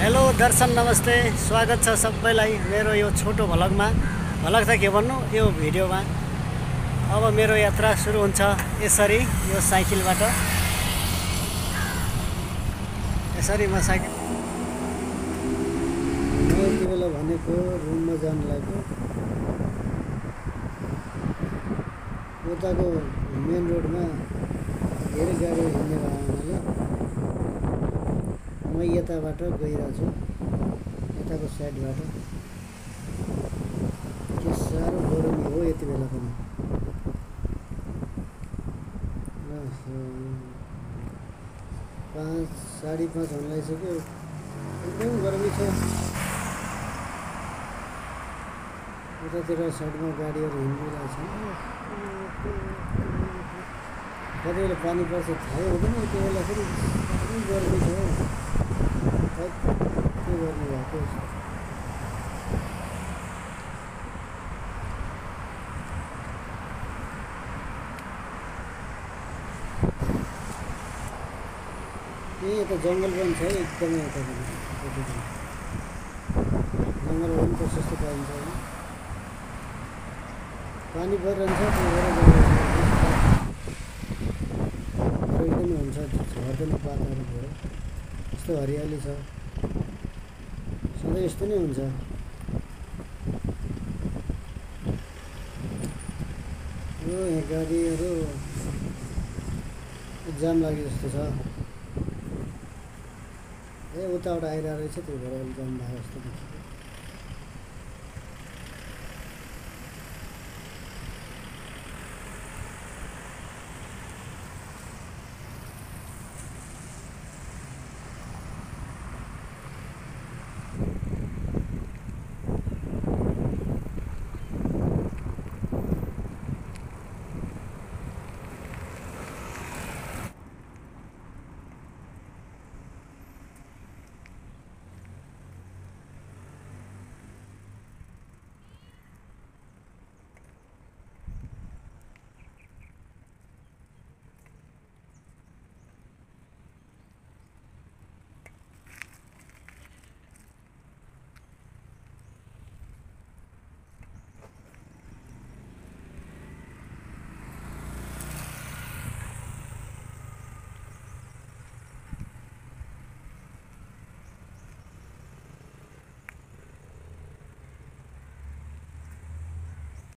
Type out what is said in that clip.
Hello दर्शन नमस्ते, स्वागत छ सबैलाई मेरो यो छोटो भ्लगमा। भ्लग त के भन्नु, यो भिडियोमा। अब मेरो यात्रा सुरु हुन्छ यसरी, यो साइकलबाट। यसरी म साइकल यति बेला भनेको रुममा जानु लाग्यो। उताको मेन रोडमा धेरै गाडी हिँड्ने हुनाले म यताबाट गइरहेको छु, यताको साइडबाट। के साह्रो गरमी हो यति बेला पनि। 5 साढे 5 हुन लागिसक्यो, एकदम गरमी छ। उतातिर साइडमा गाडीहरू हिँडिरहेको छ। कति बेला पानी पर्छ थाहै हुँदैन, त्यो बेला फेरि एकदम गरमी छ। के गर्नु भएको। यता जङ्गल पनि छ एकदमै, यता पनि जङ्गल पनि प्रशस्त पाइन्छ। पानी परिरहन्छ, त्यही भएर एकदमै हुन्छ, झर्दैन पातहरू भयो। यस्तो हरियाली छ, सधैँ यस्तो नै हुन्छ। यो यहाँ गाडीहरू जाम लागे जस्तो छ। उताबाट आइरहेको रहेछ, त्यही भएर जाम भएको जस्तो देखियो।